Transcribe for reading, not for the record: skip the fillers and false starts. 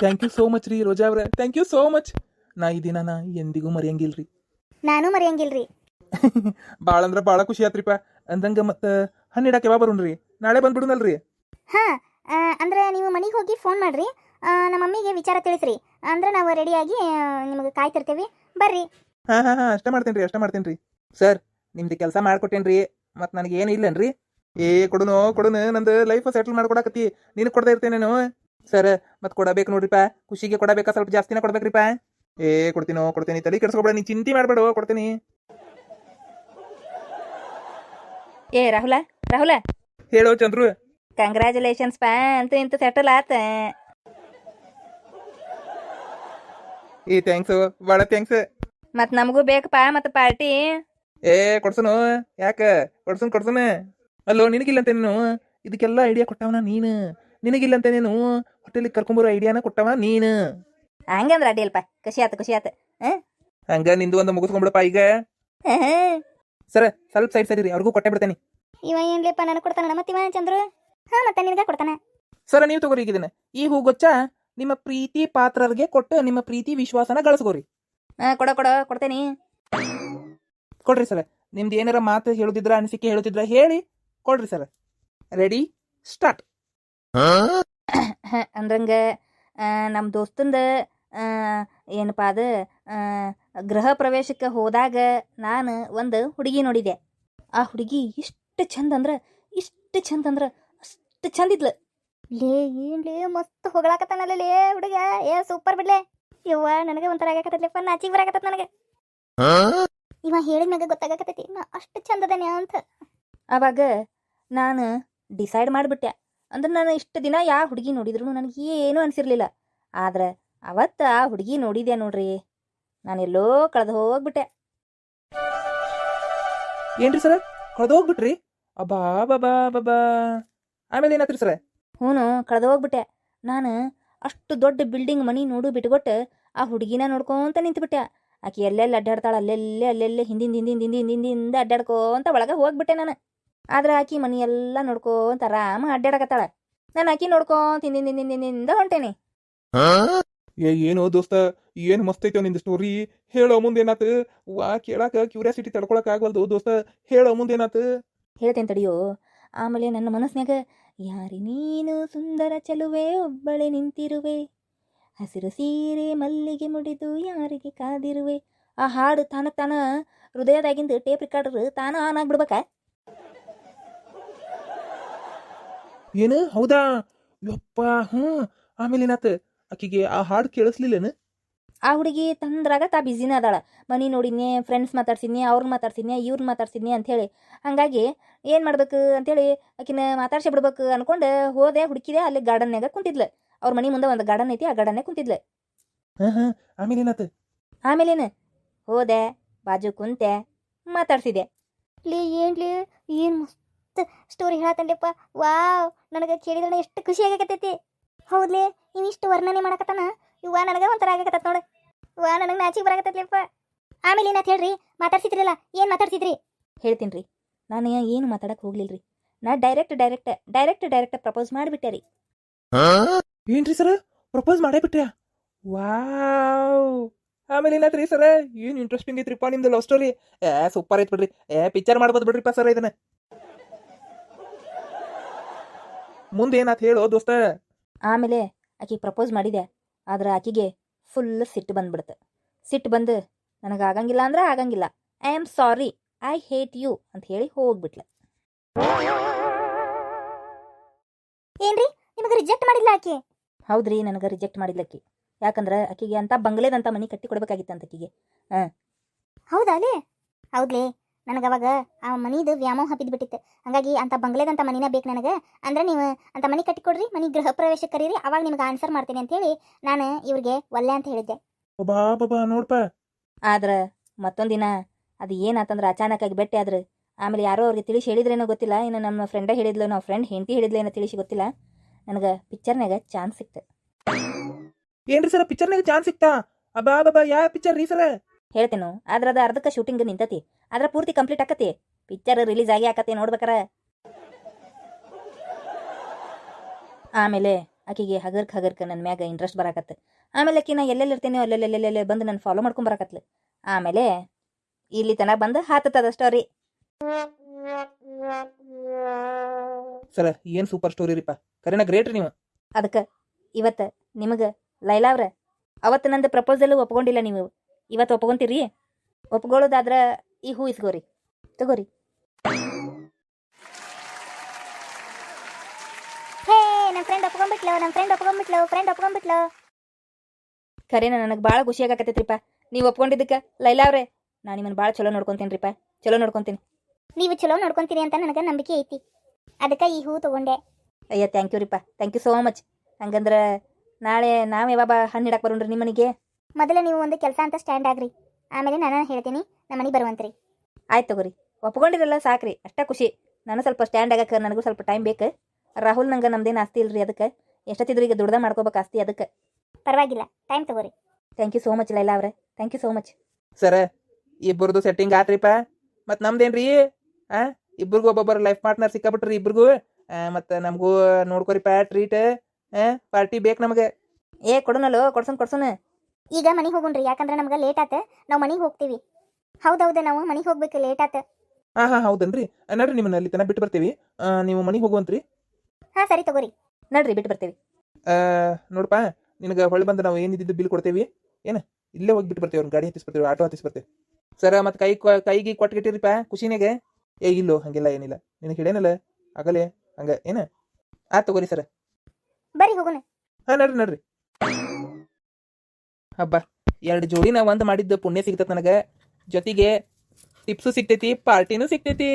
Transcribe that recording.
Thank you so much ರೀ ರೋಜಾ ಅವ್ರೆ, thank you so much. ನಾ ಈ ದಿನ ಎಂದಿಗೂ ಮರೆಯಂಗಿಲ್ರಿ. ನಾನು ಮರೆಯಂಗಿಲ್ರಿ. ಭಾಳ ಅಂದ್ರೆ ಭಾಳ ಖುಷಿ ಆತ್ರಿಪ್ಪ. ಅಂದಂಗ ಮತ್ತೆ ಹಣ್ಣಿಡಕ್ಕೆ ಯಾವಾಗ ಬರೋಣ್ರಿ? ನಾಳೆ ಬಂದ್ಬಿಡುನಲ್ರಿ? ಹಾಂ, ಅಂದ್ರೆ ನೀವು ಮನೆಗೆ ಹೋಗಿ ಫೋನ್ ಮಾಡ್ರಿ. ನಮ್ಮ ಮಮ್ಮಿಗೆ ವಿಚಾರ ತಿಳಿಸ್ರಿ. ಅಂದ್ರೆ ನಾವು ರೆಡಿಯಾಗಿ ನಿಮಗೆ ಕಾಯ್ತಿರ್ತೀವಿ, ಬರ್ರಿ. ಹಾಂ ಹಾಂ ಹಾಂ, ಅಷ್ಟೇ ಮಾಡ್ತೇನೆ ರೀ. ಸರ್, ನಿಮ್ದು ಕೆಲಸ ಮಾಡ್ಕೊಟ್ಟೇನ್ರಿ, ಮತ್ತು ನನಗೆ ಏನು ಇಲ್ಲನ್ರಿ? ಕೊಡುನು ನಂದು ಲೈಫ್ ಸೆಟಲ್ ಮಾಡ್ಕೊಡಕತ್ತಿ, ನೀನು ಕೊಡದೇ ಇರ್ತೇನೇನು? ಸರ್, ಮತ್ತೆ ಕೊಡಬೇಕು ನೋಡ್ರಿಪ್ಪ, ಖುಷಿಗೆ ಕೊಡಬೇಕಾ? ಸ್ವಲ್ಪ ಜಾಸ್ತಿನೇ ಕೊಡ್ಬೇಕ್ರಿಪ್ಪ. ಕೊಡ್ತೀನಿ, ತಲೆ ಕೆಡ್ಸ್ಕೊಬೇಡ, ನೀ ಚಿಂತೆ ಮಾಡಬೇಡ, ಕೊಡ್ತೀನಿ. ಏ ರಾಹುಲ ಹೇಳೋ ಚಂದ್ರು. ಕಂಗ್ರ್ಯಾಚುಲೇಷನ್ಸ್ ಪಾ, ಅಂತೂ ಇಂತೂ ಸೆಟಲ್ ಆತ. ಥ್ಯಾಂಕ್ಸ್, ಭಾಳ ಥ್ಯಾಂಕ್ಸ್. ಮತ್ ನಮಗೂ ಬೇಕಪ್ಪ ಮತ್ತೆ ಪಾರ್ಟಿ. ಕೊಡ್ಸನು, ಯಾಕೆ ಕೊಡ್ಸನು. ಅಲ್ಲೋ, ನಿನಗಿಲ್ಲ ಅಂತೇನು? ಇದಕ್ಕೆಲ್ಲ ಐಡಿಯಾ ಕೊಟ್ಟವನ ನೀನು. ನಿನಗಿಲ್ಲ ಅಂತೇನೇನು? ಹೋಟೆಲಿಗೆ ಕರ್ಕೊಂಬರೋ ಐಡಿಯಾನ ಕೊಟ್ಟವ ನೀನು. ಹಂಗಂದ್ರ ಅಡ್ಡಿಯಲ್ಪ, ಖುಷಿ ಆತ. ಹಂಗ ನಿಂದು ಒಂದು ಮುಗಿಸ್ಕೊಂಡ್ಬಿಡಪ್ಪ ಈಗ. ಸರ, ಸ್ವಲ್ಪ ಸೈಡ್ ಸರಿ, ಅವ್ರಿಗೂ ಕೊಟ್ಟೆ ಬಿಡ್ತೇನೆ. ಇವ ಏನ್ಲೇಪ್ಪ, ನನಗೆ ಕೊಡ್ತಾನ ಮತ್ತೆ ಇವ ಚಂದ್ರು? ಹಾಂ, ಮತ್ತೆ ನಿನಗೆ ಕೊಡ್ತಾನೆ. ಸರ, ನೀವು ತಗೋರಿ ಈಗಿದ್ದೇನೆ. ಈ ಹೂಗೊಚ್ಚ ನಿಮ್ಮ ಪ್ರೀತಿ ಪಾತ್ರರಿಗೆ ಕೊಟ್ಟು ನಿಮ್ಮ ಪ್ರೀತಿ ವಿಶ್ವಾಸನ ಗಳಿಸ್ಕೋರಿ. ಕೊಡ್ತೇನಿ. ಕೊಡ್ರಿ ಸರ. ನಿಮ್ದು ಏನಾರ ಮಾತು ಹೇಳುದಿದ್ರ, ಅನಿಸಿಕೆ ಹೇಳುತ್ತಿದ್ರ ಹೇಳಿ ಕೊಡ್ರಿ ಸರ. Ready, start. ಅಂದ್ರಂಗ ನಮ್ಮ ದೋಸ್ತಂದ ಏನಪ್ಪ ಅದು, ಗೃಹ ಪ್ರವೇಶಕ್ಕೆ ಹೋದಾಗ ನಾನು ಒಂದು ಹುಡುಗಿ ನೋಡಿದೆ. ಆ ಹುಡುಗಿ ಇಷ್ಟು ಚಂದ ಅಂದ್ರೆ ಅಷ್ಟು ಚಂದಿದ್ಲು. ಏನ್ಲೇ ಮಸ್ತ್ ಹೊಗಳಾಕತ್ತಾನಲ್ಲೇ ಹುಡುಗ. ಸೂಪರ್ ಬಿಡ್ಲೆ. ಯವ್ವ, ನನಗೆ ಒಂಥರ ಆಗಕತ್ತೈತ್ಲೆಪ್ಪ, ನಾಚಿಗೆ ಬರಾಕತ್ತ ನನಗೆ. ಇವ ಹೇಳಿದ ಮ್ಯಾಗ ಗೊತ್ತಾಗಕತ್ತೈತಿ ನಾ ಅಷ್ಟು ಚಂದದನೆ ಅಂತ. ಆವಾಗ ನಾನು ಡಿಸೈಡ್ ಮಾಡಿಬಿಟ್ಟೆ. ಅಂದ್ರೆ ನಾನು ಇಷ್ಟು ದಿನ ಯಾವ ಹುಡುಗಿ ನೋಡಿದ್ರು ನನಗೆ ಏನೂ ಅನಿಸಿರ್ಲಿಲ್ಲ. ಆದ್ರೆ ಅವತ್ತು ಆ ಹುಡುಗಿ ನೋಡಿದೆ ನೋಡ್ರಿ, ನಾನೆಲ್ಲೋ ಕಳೆದು ಹೋಗ್ಬಿಟ್ಟೆ. ಏನ್ರಿ ಸರ, ಕಳೆದು ಹೋಗ್ಬಿಟ್ರಿ? ಅಬ್ಬಾ ಬಾಬಾ ಬಾಬಾ, ಆಮೇಲೆ ಏನಾತ್ರಿ ಸರ? ಹ್ಞೂ, ಕಳೆದು ಹೋಗ್ಬಿಟ್ಟೆ. ನಾನು ಅಷ್ಟು ದೊಡ್ಡ ಬಿಲ್ಡಿಂಗ್ ಮನಿ ನೋಡು ಬಿಟ್ಕೊಟ್ಟು ಆ ಹುಡುಗಿನ ನೋಡ್ಕೊಂತ ನಿಂತುಬಿಟ್ಟೆ. ಆಕೆ ಎಲ್ಲೆಲ್ಲಿ ಅಡ್ಡಾಡ್ತಾಳೆ ಅಲ್ಲೆಲ್ಲೇ ಹಿಂದಿಂದ ಅಡ್ಡಾಡ್ಕೊಂತ ಒಳಗೆ ಹೋಗ್ಬಿಟ್ಟೆ ನಾನು. ಆದ್ರೆ ಆಕಿ ಮನಿ ಎಲ್ಲ ನೋಡ್ಕೊಂತ ಆರಾಮ ಅಡ್ಡಾಡಕತ್ತಾಳ. ನಾನು ಆಕಿ ನೋಡ್ಕೊಂತ ಹಿಂದಿಂದ ಹೊಂಟೇನಿ. ಏನೋ ದೋಸ್ತ, ಏನ್ ಮಸ್ತ್ ಐತೋ ನಿಂದ ಸ್ಟೋರಿ. ಹೇಳೋ ಮುಂದೇನಾತು? ಕೇಳಾಕ ಕ್ಯೂರಿಯಾಸಿಟಿ ತಡ್ಕೊಳಕ್ ಆಗವಲ್ದು ದೋಸ್ತ, ಹೇಳೋ ಮುಂದೇನಾತು? ಹೇಳ್ತೇನೆ ತಡಿಯೋ. ಆಮೇಲೆ ನನ್ನ ಮನಸ್ಸಿನಾಗ, ಯಾರಿ ನೀನು ಸುಂದರ ಚೆಲುವೆ ಒಬ್ಬಳೆ ನಿಂತಿರುವೆ, ಹಸಿರು ಸೀರೆ ಮಲ್ಲಿಗೆ ಮುಡಿದು ಯಾರಿಗೆ ಕಾದಿರುವೆ. ಆ ಹಾಡು ತಾನ ಹೃದಯದಾಗಿಂದ ಟೇಪ್ ರಿಕಾರ್ಡರ್ ತಾನ ಆನ್ ಆಗ್ಬಿಡ್ಬೇಕ. ಏನು, ಹೌದಾ? ಯಪ್ಪ, ಆಮೇಲೆ ಏನಾತ? ಆಕಿಗೆ ಆ ಹಾಡು ಕೇಳಿಸ್ಲಿಲ್ಲೇನು? ಆ ಹುಡುಗಿ ತಂದ್ರಾಗ ತಾ ಬಿಸಿನ ಅದಾಳ. ಮನಿ ನೋಡಿದ್ನಿ, ಫ್ರೆಂಡ್ಸ್ ಮಾತಾಡ್ಸಿದ್ನಿ, ಅವ್ರನ್ನ ಮಾತಾಡ್ಸಿದ್ನಿ, ಇವ್ರನ್ನ ಮಾತಾಡ್ಸಿದ್ನಿ ಅಂಥೇಳಿ. ಹಾಗಾಗಿ ಏನು ಮಾಡ್ಬೇಕು ಅಂಥೇಳಿ ಆಕಿನ ಮಾತಾಡ್ಸಿ ಬಿಡ್ಬೇಕು ಅನ್ಕೊಂಡು ಹೋದೆ, ಹುಡುಕಿದೆ. ಅಲ್ಲಿ ಗಾರ್ಡನ್ಯಾಗ ಕುಂತಿದ್ಲು. ಅವ್ರ ಮನಿ ಮುಂದೆ ಒಂದು ಗಾರ್ಡನ್ ಐತಿ, ಆ ಗಾರ್ಡನ್ಯಾಗ ಕುಂತಿದ್ಲು. ಆಮೇಲೆ ಏನಾತ? ಆಮೇಲೇನು ಹೋದೆ, ಬಾಜು ಕುಂತೆ, ಮಾತಾಡ್ಸಿದೆ. ಏನ್ಲಿ ಏನು ಮಸ್ತ್ ಸ್ಟೋರಿ ಹೇಳತ್ತಂಡೆಪ್ಪ. ವಾವ್, ನನಗೆ ಕೇಳಿದ್ರೆ ಎಷ್ಟು ಖುಷಿ ಆಗಕತ್ತೈತಿ. ಹೌದ್ಲೇ, ಇವಿಷ್ಟು ವರ್ಣನೆ ಮಾಡಕತ್ತಾನ. ಇವ್ವ, ನನಗೆ ಒಂಥರ ಆಗಕತ್ತ ನೋಡು. ವಾ, ನನಗೆ ನಾಚಿಗೆ ಬರಾಕತ್ತೈತ್ಲೆಪ್ಪ. ಆಮೇಲೆ ಏನಾಯ್ತು ಹೇಳ್ರಿ? ಮಾತಾಡ್ಸಿದ್ರಲ್ಲ, ಏನು ಮಾತಾಡ್ಸಿದ್ರಿ? ಹೇಳ್ತೀನಿ ರೀ. ನಾನು ಏನು ಮಾತಾಡಕ್ಕೆ ಹೋಗ್ಲಿಲ್ರಿ. ನಾ ಡೈರೆಕ್ಟ್ ಪ್ರಪೋಸ್ ಮಾಡಿಬಿಟ್ಟೆ ರೀ. ಏನ್ರಿ ಸರ, ಪ್ರಪೋಸ್ ಮಾಡೇ ಬಿಟ್ರ್ಯಾ? ವಾವ್, ಆಮೇಲೆ ಏನಾತ್ರಿ ಸರ? ಏನು ಇಂಟ್ರೆಸ್ಟಿಂಗ್ ಐತ್ರಿಪ್ಪ ನಿಮ್ದು ಲವ್ ಸ್ಟೋರಿ. ಸೂಪರ್ ಐತ್ ಬಿಡ್ರಿ. ಪಿಕ್ಚರ್ ಮಾಡ್ಬೋದು ಬಿಡ್ರಿಪ್ಪ ಸರ್ ಇದನ್ನ. ಮುಂದೆ ಏನಾತ್ ಹೇಳೋ ದೋಸ್ತ? ಆಮೇಲೆ ಆಕಿಗೆ ಪ್ರಪೋಸ್ ಮಾಡಿದೆ. ಆದ್ರೆ ಆಕಿಗೆ ಫುಲ್ ಸಿಟ್ಟು ಬಂದ್ಬಿಡ್ತು. ಸಿಟ್ಟು ಬಂದು, ನನಗೆ ಆಗಂಗಿಲ್ಲ ಅಂದ್ರೆ ಆಗಂಗಿಲ್ಲ, I am sorry, I hate you ಅಂತ ಹೇಳಿ ಹೋಗ್ಬಿಟ್ಲೆ. ಏನ್ರಿ, ನಿಮಗೆ ರಿಜೆಕ್ಟ್ ಮಾಡಿಲ್ಲ ಆಕೆ? ಹೌದ್ರಿ, ನನಗೆ ರಿಜೆಕ್ಟ್ ಮಾಡಿದ್ಲಕ್ಕಿ. ಯಾಕಂದ್ರೆ ಆಕಿಗೆ ಅಂತ ಬಂಗ್ಲೆದಂತ ಮನಿ ಕಟ್ಟಿ ಕೊಡ್ಬೇಕಾಗಿತ್ತಂತ ಆಕಿಗೆ. ಹೌದಾ ಲೇ? ಹೌದ್ಲೇ, ನನಗೆ ಅವಾಗ ಆ ಮನಿದು ವ್ಯಾಮೋಹ ಬಿದ್ದುಬಿಟ್ಟಿತ್ತು. ಹಾಗಾಗಿ ಅಂತ ಬಂಗ್ಲೆದಂತ ಮನಿನ ಬೇಕು ನನಗೆ. ಅಂದ್ರೆ ನೀವು ಅಂತ ಮನಿ ಕಟ್ಟಿಕೊಡ್ರಿ, ಮನಿ ಗೃಹ ಪ್ರವೇಶಕ್ಕೆ ಕರೀರಿ, ಅವಾಗ ನಿಮ್ಗೆ ಆನ್ಸರ್ ಮಾಡ್ತೀನಿ ಅಂತೇಳಿ ನಾನು ಇವ್ರಿಗೆ ಒಲ್ಲೆ ಅಂತ ಹೇಳಿದ್ದೆ. ಬಾಬಾ ನೋಡ್ಪ. ಆದ್ರೆ ಮತ್ತೊಂದಿನ ಅದು ಏನಾತಂದ್ರೆ ಅಚಾನಕ್ ಆಗಿ ಬೆಟ್ಟೆ ಆದ್ರೆ, ಆಮೇಲೆ ಯಾರೋ ಅವ್ರಿಗೆ ತಿಳಿಸಿ ಹೇಳಿದ್ರೇನೋ ಗೊತ್ತಿಲ್ಲ, ಇನ್ನು ನಮ್ಮ ಫ್ರೆಂಡೇ ಹೇಳಿದ್ಲು, ನಾವು ಫ್ರೆಂಡ್ ಹೆಂಡತಿ ಹೇಳಿದ್ಲೇನೋ ತಿಳಿಸಿ ಗೊತ್ತಿಲ್ಲ, ನನಗೆ ಪಿಕ್ಚರ್ನಾಗ ಚಾನ್ಸ್ ಸಿಕ್ತು. ಏನ್ರಿ ಸರ, ಪಿಕ್ಚರ್ನಾಗ ಚಾನ್ಸ್ ಸಿಕ್ತಾ? ಅಬ್ಬಾ ಬಾಬಾ, ಯಾವ ಪಿಕ್ಚರ್ ರೀ ಸರ? ಹೇಳ್ತೇನು, ಆದ್ರೆ ಅದು ಅರ್ಧಕ್ಕೆ ಶೂಟಿಂಗ್ ನಿಂತತಿ, ಆದ್ರೆ ಪೂರ್ತಿ ಕಂಪ್ಲೀಟ್ ಆಕತಿ. ಪಿಕ್ಚರ್ ರಿಲೀಸ್ ಆಗಿ ಆಕತಿ ನೋಡ್ಬೇಕಾರ. ಆಮೇಲೆ ಆಕೆಗೆ ಹಗರ್ಕ ನನ್ನ ಮ್ಯಾಗ ಇಂಟ್ರೆಸ್ಟ್ ಬರಾಕತ್ತೆ. ಆಮೇಲೆ ಆಕಿ ನಾ ಎಲ್ಲೆಲ್ಲಿ ಇರ್ತೇನೆ ಅಲ್ಲೆಲ್ಲೆಲ್ಲೆಲ್ಲೆ ಬಂದು ನಾನು ಫಾಲೋ ಮಾಡ್ಕೊಂಡ್ ಬರಾಕತ್ಲು. ಆಮೇಲೆ ಇಲ್ಲಿ ತನಕ ಬಂದು ಹಾತದ ಸ್ಟೋರಿ. ಸರ ಏನು ಸೂಪರ್ ಸ್ಟೋರಿ ರೀಪ, ಕರೆನ ಗ್ರೇಟ್ ರೀ ನೀವು. ಅದಕ್ಕೆ ಇವತ್ತು ನಿಮಗೆ ಲೈಲಾ ಅವ್ರ ಅವತ್ತು ನಂದು ಪ್ರಪೋಸಲ್ ಒಪ್ಕೊಂಡಿಲ್ಲ, ನೀವು ಇವತ್ತು ಒಪ್ಕೊಂತೀರಿ? ಒಪ್ಕೊಳ್ಳೋದಾದ್ರೆ ಈ ಹೂ ಇಸ್ಕೋರಿ, ತಗೋರಿ. ಹೇ ನನ್ನ ಫ್ರೆಂಡ್ ಒಪ್ಕೊಂಡ್ಬಿಟ್ಲು. ಖರೇನ ನನಗೆ ಭಾಳ ಖುಷಿ ಆಗಾಕತ್ತೈತ್ರಿಪ್ಪ ನೀವು ಒಪ್ಕೊಂಡಿದ್ದಕ್ಕೆ. ಲೈಲಾ ಅವ್ರೆ, ನಾನು ನಿಮ್ಮನ್ನು ಭಾಳ ಚಲೋ ನೋಡ್ಕೊಂತೀನಿರಿಪ್ಪ, ಚಲೋ ನೋಡ್ಕೊಂತೀನಿ. ನೀವು ಚಲೋ ನೋಡ್ಕೊಂತೀರಿ ಅಂತ ನನಗೆ ನಂಬಿಕೆ ಐತಿ, ಅದಕ್ಕೆ ಈ ಹೂ ತಗೊಂಡೆ. ಅಯ್ಯ ಥ್ಯಾಂಕ್ ಯು ರೀಪ್ಪ, ಥ್ಯಾಂಕ್ ಯು ಸೋ ಮಚ್. ಹಂಗಂದ್ರೆ ನಾಳೆ ನಾವು ಯಾವಾಗ ಹಣ್ಣು ಹಿಡಕ್ಕೆ ಬರೋಣ್ರಿ ನಿಮ್ಮ ಮನೆಗೆ? ಮೊದಲು ನೀವು ಒಂದು ಕೆಲಸ ಅಂತ ಸ್ಟ್ಯಾಂಡ್ ಆಗ್ರಿ, ಆಮೇಲೆ ನಾನು ಹೇಳ್ತೀನಿ ನಮ್ಮ ಮನೆಗೆ ಬರುವಂತ್ರಿ. ಆಯ್ತು ತಗೋರಿ, ಒಪ್ಕೊಂಡಿರಲ್ಲ ಸಾಕ್ರಿ, ಅಷ್ಟೇ ಖುಷಿ. ನಾನು ಸ್ವಲ್ಪ ಸ್ಟ್ಯಾಂಡ್ ಆಗಕ್ಕೆ ನನಗೂ ಸ್ವಲ್ಪ ಟೈಮ್ ಬೇಕು. ರಾಹುಲ್ ನಂಗೆ ನಮ್ದೇನು ಆಸ್ತಿ ಇಲ್ರಿ, ಅದಕ್ಕೆ ಎಷ್ಟೊತ್ತಿದ್ರು ಈಗ ದುಡ್ದ ಮಾಡ್ಕೋಬೇಕು ಆಸ್ತಿ, ಅದಕ್ಕೆ. ಪರವಾಗಿಲ್ಲ, ಟೈಮ್ ತಗೋರಿ. Thank you so much Laila ಅವ್ರೆ, ಥ್ಯಾಂಕ್ ಯು ಸೋ ಮಚ್. ಸರ ಇಬ್ಬರದು ಸೆಟ್ಟಿಂಗ್ ಆತ್ರಿಪ್ಪ. ಮತ್ತು ನಮ್ದೇನ್ರಿ ಇಬ್ಬರಿಗೂ ಒಬ್ಬೊಬ್ಬರು ಲೈಫ್ ಪಾರ್ಟ್ನರ್ ಸಿಕ್ಕಾಬಿಟ್ರಿ ಇಬ್ಬರಿಗೂ. ಮತ್ತು ನಮಗೂ ನೋಡ್ಕೊರಿಪ್ಪ ಟ್ರೀಟ್, ಪಾರ್ಟಿ ಬೇಕು ನಮಗೆ. ಕೊಡುನಲ್ಲೋ, ಕೊಡ್ಸೋನು. ಈಗ ಮನೆಗೆ ಹೋಗುಣ್ರಿ, ಯಾಕಂದ್ರೆ ನಮ್ಗೆ ಲೇಟ್ ಆತ, ನಾವು ಮನೆಗೆ ಹೋಗ್ತೀವಿ. ಹೌದೌದು, ನಾವು ಮನೆಗೆ ಹೋಗ್ಬೇಕು, ಲೇಟ್ ಆತ. ಹಾಂ ಹೌದನ್ರಿ, ನಡ್ರಿ ನಿಮ್ಮನ್ನ ಅಲ್ಲಿ ತನಕ ಬಿಟ್ಟು ಬರ್ತೀವಿ, ನೀವು ಮನೆಗೆ ಹೋಗುವಂತ್ರಿ. ಹಾಂ ಸರಿ ತಗೋರಿ. ನಡ್ರಿ ಬಿಟ್ಟು ಬರ್ತೀವಿ. ನೋಡಪ್ಪ, ನಿನಗೆ ಹೊಳ್ಳಿ ಬಂದು ನಾವು ಏನಿದ್ದು ಬಿಲ್ ಕೊಡ್ತೇವಿ, ಏನು ಇಲ್ಲೇ ಹೋಗಿ ಬಿಟ್ಟು ಬರ್ತೀವಿ, ಅವ್ರ ಗಾಡಿ ಹತ್ತಿಸಿ ಬರ್ತೀವಿ, ಆಟೋ ಹತ್ತಿಸಿ ಬರ್ತೀವಿ. ಸರ ಮತ್ತು ಕೈಗೆ ಕೊಟ್ಗಿಟ್ಟಿರಿಪ್ಪ ಖುಷಿನಾಗೆ. ಇಲ್ಲೋ ಹಂಗೆಲ್ಲ ಏನಿಲ್ಲ, ನಿನಗೆ ಹಿಡೇನಲ್ಲ ಆಗಲೇ ಹಂಗೆ ಏನು. ತಗೋರಿ ಸರ, ಬರ್ರಿ ಹೋಗೋಣ. ಹಾಂ ನಡ್ರಿ. ಹಬ್ಬ, 2 ಜೋಡಿನ ಒಂದು ಮಾಡಿದ್ದು ಪುಣ್ಯ ಸಿಗ್ತೈತೆ ನನಗೆ, ಜೊತೆಗೆ ಟಿಪ್ಸು ಸಿಗ್ತೈತಿ, ಪಾರ್ಟಿನೂ ಸಿಗ್ತೈತಿ.